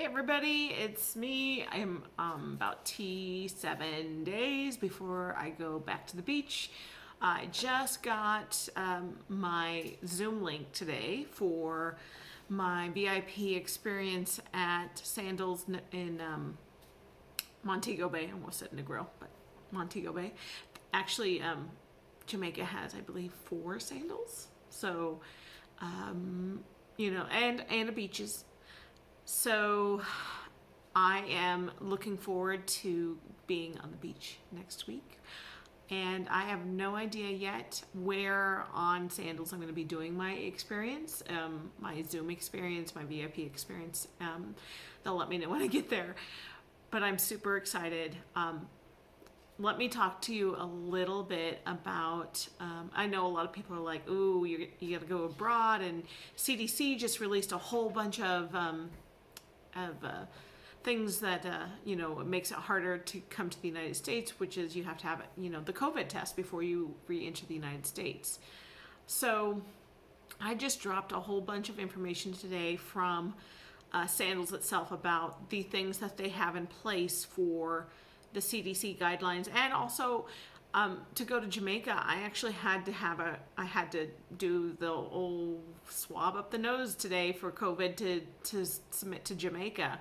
everybody, it's me. I'm about 7 days before I go back to the beach. I just got my Zoom link today for my VIP experience at Sandals in Montego Bay. I almost said Negril, but Montego Bay. Actually, Jamaica has, I believe, 4 Sandals. So, and the beaches. So I am looking forward to being on the beach next week. And I have no idea yet where on Sandals I'm going to be doing my experience, my Zoom experience, my VIP experience. They'll let me know when I get there. But I'm super excited. Let me talk to you a little bit about, I know a lot of people are like, ooh, you got to go abroad, and CDC just released a whole bunch of things that, it makes it harder to come to the United States, which is you have to have, the COVID test before you re-enter the United States. So I just dropped a whole bunch of information today from Sandals itself about the things that they have in place for the CDC guidelines, and also to go to Jamaica, I actually had to do the old swab up the nose today for COVID to submit to Jamaica.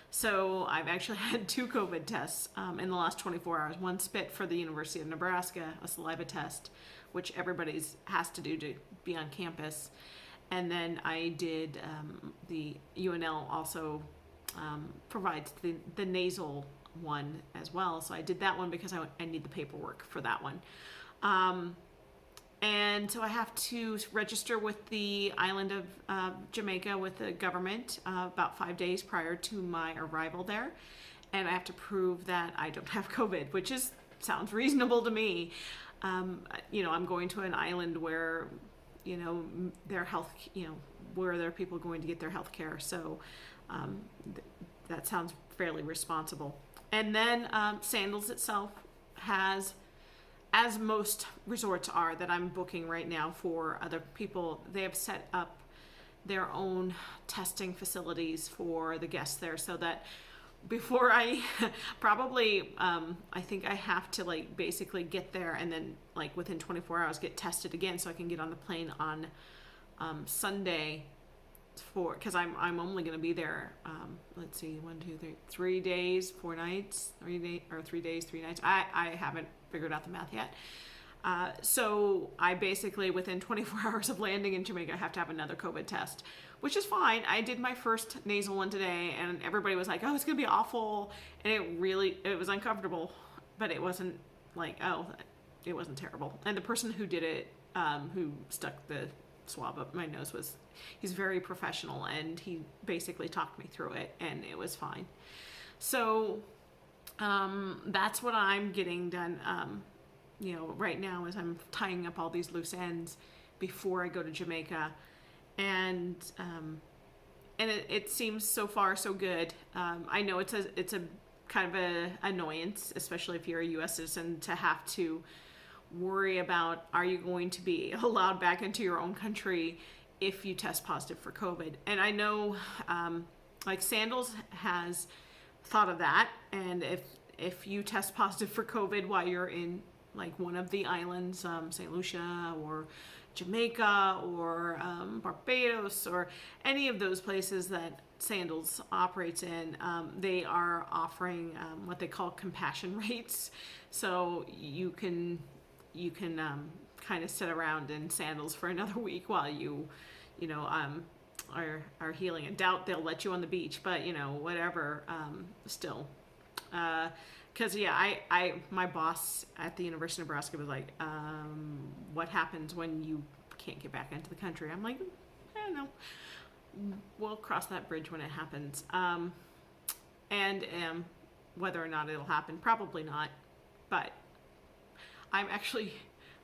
So I've actually had 2 COVID tests in the last 24 hours. One spit for the University of Nebraska, a saliva test, which everybody has to do to be on campus. And then I did, the UNL also provides the nasal one as well, so I did that one because I need the paperwork for that one, and so I have to register with the island of Jamaica with the government about 5 days prior to my arrival there, and I have to prove that I don't have COVID, which sounds reasonable to me. I'm going to an island where their health, where there are people going to get their health care, so that sounds fairly responsible. And then Sandals itself has, as most resorts are that I'm booking right now for other people, they have set up their own testing facilities for the guests there, so that before I probably I think I have to basically get there and then within 24 hours get tested again so I can get on the plane on Sunday, because I'm only going to be there, let's see, 3 days, 4 nights, 3 days, 3 nights. I haven't figured out the math yet. So I basically, within 24 hours of landing in Jamaica, have to have another COVID test, which is fine. I did my first nasal one today, and everybody was like, oh, it's going to be awful. And it was uncomfortable, but it wasn't it wasn't terrible. And the person who did it, who stuck the swab up my nose, he's very professional, and he basically talked me through it, and it was fine. So that's what I'm getting done right now, as I'm tying up all these loose ends before I go to Jamaica, and it seems so far so good. I know it's a kind of a annoyance, especially if you're a U.S. citizen, to have to worry about, are you going to be allowed back into your own country if you test positive for COVID. And I know Sandals has thought of that, and if you test positive for COVID while you're in one of the islands, St. Lucia or Jamaica or Barbados or any of those places that Sandals operates in, they are offering what they call compassion rates. So you can kind of sit around in Sandals for another week while you are healing. I doubt they'll let you on the beach, but whatever, still. Because my boss at the University of Nebraska was like, what happens when you can't get back into the country? I'm like, I don't know. We'll cross that bridge when it happens. And whether or not it'll happen, probably not. But I'm actually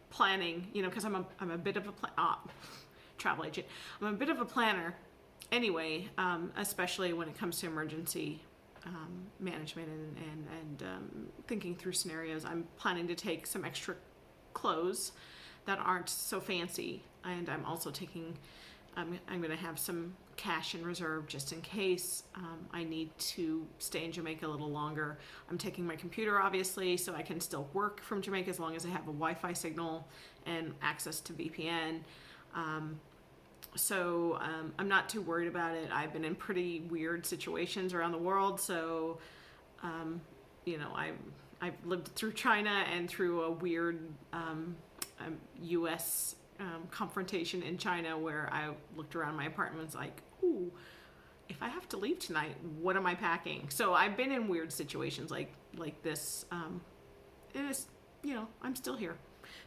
planning, because I'm a bit of a travel agent. I'm a bit of a planner anyway, especially when it comes to emergency management and thinking through scenarios. I'm planning to take some extra clothes that aren't so fancy, and I'm also taking I'm going to have some cash in reserve just in case I need to stay in Jamaica a little longer. I'm taking my computer, obviously, so I can still work from Jamaica as long as I have a Wi-Fi signal and access to VPN. So I'm not too worried about it. I've been in pretty weird situations around the world, so I've lived through China and through a weird U.S. Confrontation in China where I looked around my apartment and was like, ooh, if I have to leave tonight, what am I packing? So I've been in weird situations like this. It is, I'm still here,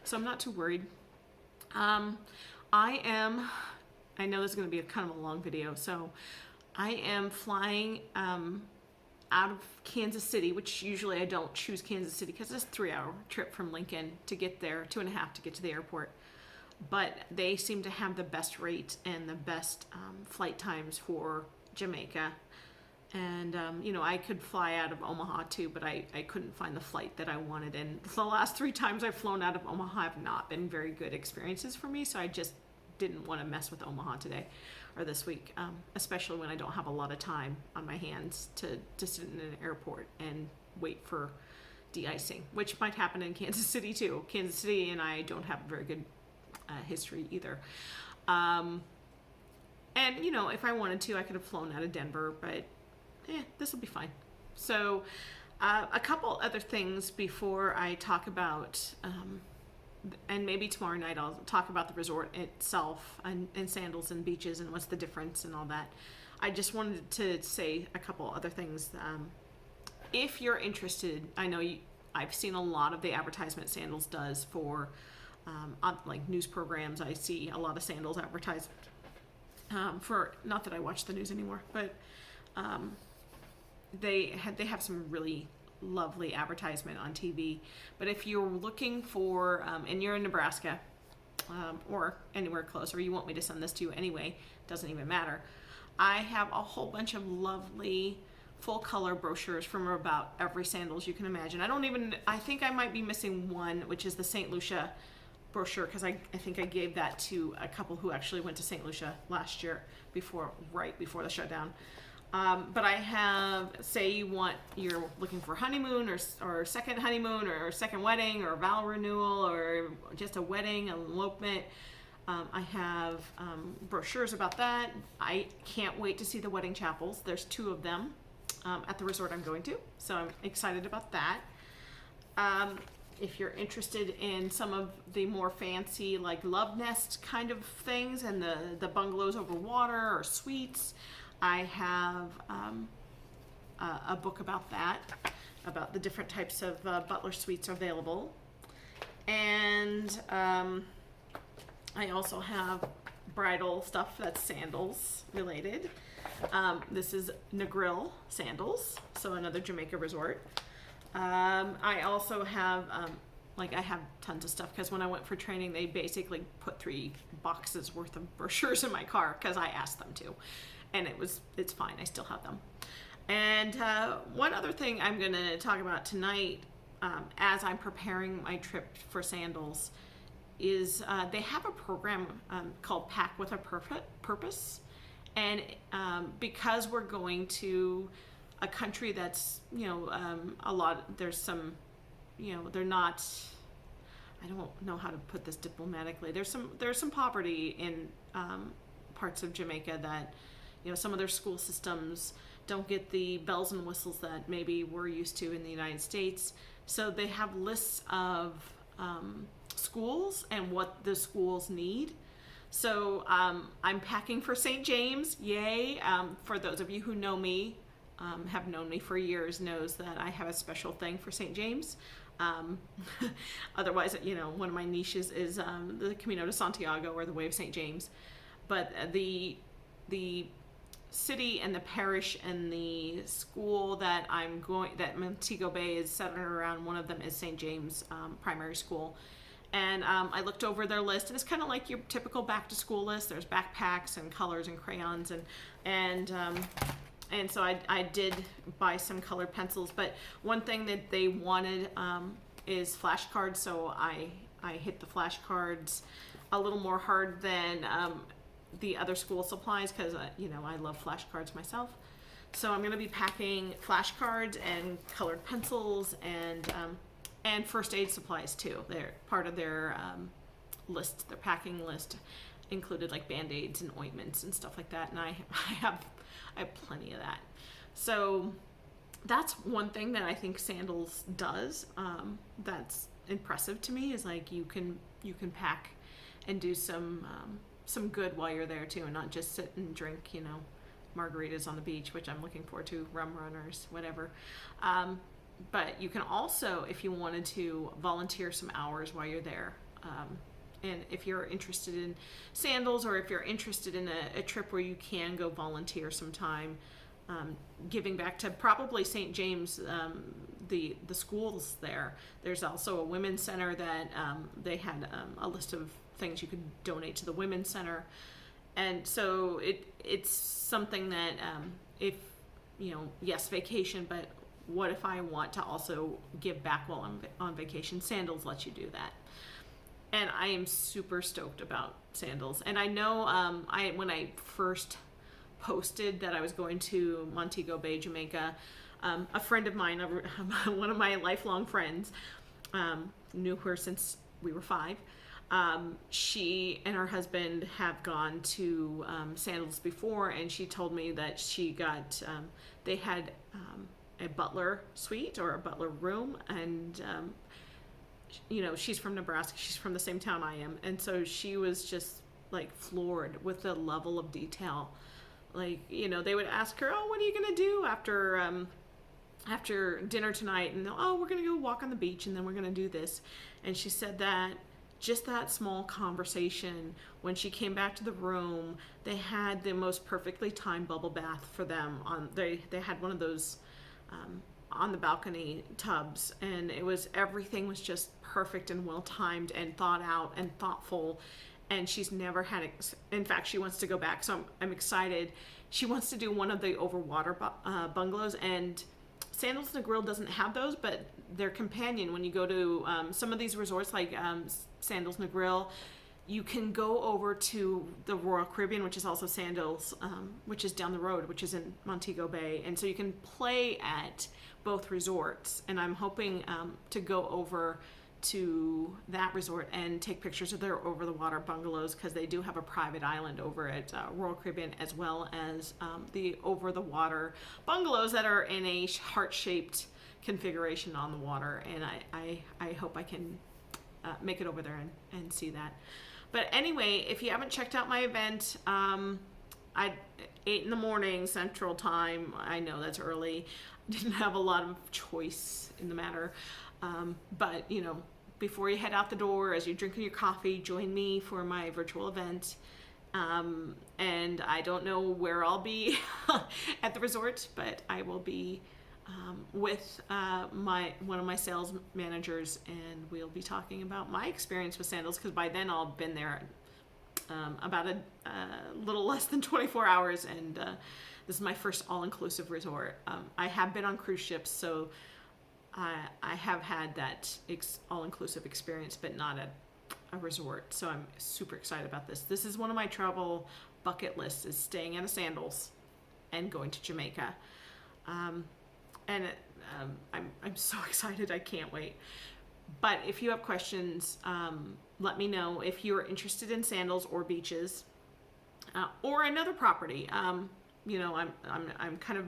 so I'm not too worried. I know this is going to be kind of a long video, so I am flying out of Kansas City, which usually I don't choose Kansas City because it's a 3-hour trip from Lincoln to get there, 2.5 to get to the airport. But they seem to have the best rate and the best flight times for Jamaica. And, I could fly out of Omaha too, but I couldn't find the flight that I wanted. And the last 3 times I've flown out of Omaha have not been very good experiences for me, so I just didn't want to mess with Omaha today or this week, especially when I don't have a lot of time on my hands to sit in an airport and wait for de-icing, which might happen in Kansas City too. Kansas City and I don't have a very good history either. And if I wanted to, I could have flown out of Denver, but this will be fine. So a couple other things before I talk about and maybe tomorrow night I'll talk about the resort itself and Sandals and beaches and what's the difference and all that. I just wanted to say a couple other things. If you're interested, I know I've seen a lot of the advertisement Sandals does for on like news programs. I see a lot of Sandals advertised for, not that I watch the news anymore, but they have some really lovely advertisement on TV. But if you're looking for, and you're in Nebraska or anywhere close, or you want me to send this to you anyway, doesn't even matter. I have a whole bunch of lovely full color brochures from about every Sandals you can imagine. I think I might be missing one, which is the St. Lucia brochure, because I think I gave that to a couple who actually went to St. Lucia last year right before the shutdown. But I have, say you're looking for honeymoon or second honeymoon or second wedding or vow renewal or just a wedding, an elopement. I have brochures about that. I can't wait to see the wedding chapels. There's 2 of them at the resort I'm going to, so I'm excited about that. If you're interested in some of the more fancy, like love nest kind of things and the bungalows over water or suites, I have a book about that, about the different types of butler suites available. And I also have bridal stuff that's Sandals related. This is Negril Sandals, so another Jamaica resort. I also have, I have tons of stuff because when I went for training, they basically put 3 boxes worth of brochures in my car because I asked them to. And it's fine, I still have them. And one other thing I'm going to talk about tonight as I'm preparing my trip for Sandals is they have a program called Pack with a Purpose. And because we're going to a country that's, there's some, they're not, I don't know how to put this diplomatically. There's some poverty in parts of Jamaica that, some of their school systems don't get the bells and whistles that maybe we're used to in the United States. So they have lists of schools and what the schools need. So I'm packing for St. James, yay. For those of you who know me, have known me for years, knows that I have a special thing for St. James. Otherwise, one of my niches is the Camino de Santiago or the Way of St. James. But the city and the parish and the school that that Montego Bay is centered around, one of them is St. James Primary School. And I looked over their list, and it's kind of like your typical back to school list. There's backpacks and colors and crayons, and so I did buy some colored pencils. But one thing that they wanted is flashcards, so I hit the flashcards a little more hard than the other school supplies because I love flashcards myself. So I'm going to be packing flashcards and colored pencils and first aid supplies too. They're part of their list. Their packing list included like Band-Aids and ointments and stuff like that. And I have plenty of that. So that's one thing that I think Sandals does. That's impressive to me is like you can pack and do some good while you're there too, and not just sit and drink margaritas on the beach, which I'm looking forward to, rum runners, whatever. But you can also, if you wanted to, volunteer some hours while you're there. And if you're interested in Sandals, or if you're interested in a trip where you can go volunteer some time, giving back to probably St. James, the schools there. There's also a women's center that they had a list of things you could donate to the women's center. And so it's something that if, yes, vacation, but what if I want to also give back while I'm on vacation? Sandals lets you do that. And I am super stoked about Sandals. And I know when I first posted that I was going to Montego Bay, Jamaica, a friend of mine, one of my lifelong friends, knew her since we were 5. She and her husband have gone to Sandals before, and she told me that she got, they had a butler suite or a butler room, and she's from Nebraska, she's from the same town I am, and so she was just like floored with the level of detail. Like, they would ask her, oh, what are you gonna do after dinner tonight? And oh, we're gonna go walk on the beach, and then we're gonna do this. And she said that just that small conversation, when she came back to the room, they had the most perfectly timed bubble bath for them. They had one of those on the balcony tubs, and everything was just perfect and well timed and thought out and thoughtful. And she's never had in fact, she wants to go back, so I'm excited. She wants to do one of the overwater bungalows, and Sandals Negril doesn't have those, but their companion, when you go to some of these resorts like Sandals Negril, you can go over to the Royal Caribbean, which is also Sandals, which is down the road, which is in Montego Bay. And so you can play at both resorts. And I'm hoping to go over to that resort and take pictures of their over-the-water bungalows, because they do have a private island over at Royal Caribbean, as well as the over-the-water bungalows that are in a heart-shaped configuration on the water. And I hope I can make it over there and see that. But anyway, if you haven't checked out my event, 8 in the morning Central Time, I know that's early. Didn't have a lot of choice in the matter. But, before you head out the door, as you're drinking your coffee, join me for my virtual event. And I don't know where I'll be at the resort, but I will be with one of my sales managers, and we'll be talking about my experience with Sandals, because by then I'll have been there about a little less than 24 hours, and this is my first all-inclusive resort. I have been on cruise ships, so I have had that all-inclusive experience, but not at a resort. So I'm super excited about this. This is one of my travel bucket lists, is staying at a Sandals and going to Jamaica. And I'm so excited. I can't wait. But if you have questions, let me know. If you're interested in Sandals or beaches, or another property, I'm kind of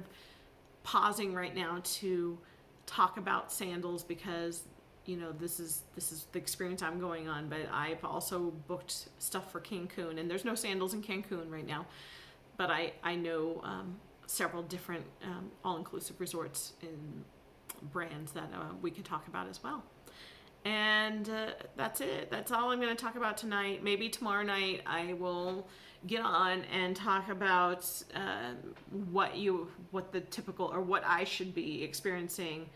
pausing right now to talk about Sandals, because this is the experience I'm going on. But I've also booked stuff for Cancun, and there's no Sandals in Cancun right now. But I know several different all-inclusive resorts and brands that we could talk about as well. And that's it. That's all I'm going to talk about tonight. Maybe tomorrow night I will get on and talk about what the typical, or what I should be experiencing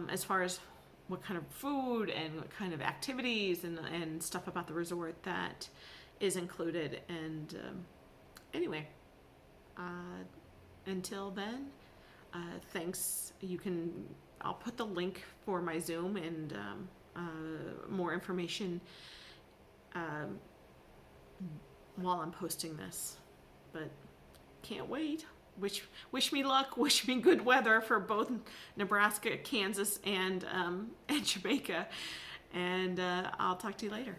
as far as what kind of food and what kind of activities and stuff about the resort that is included. And anyway, until then, thanks. I'll put the link for my Zoom and while I'm posting this, but can't wait. Wish me luck. Wish me good weather for both Nebraska, Kansas, and Jamaica. And I'll talk to you later.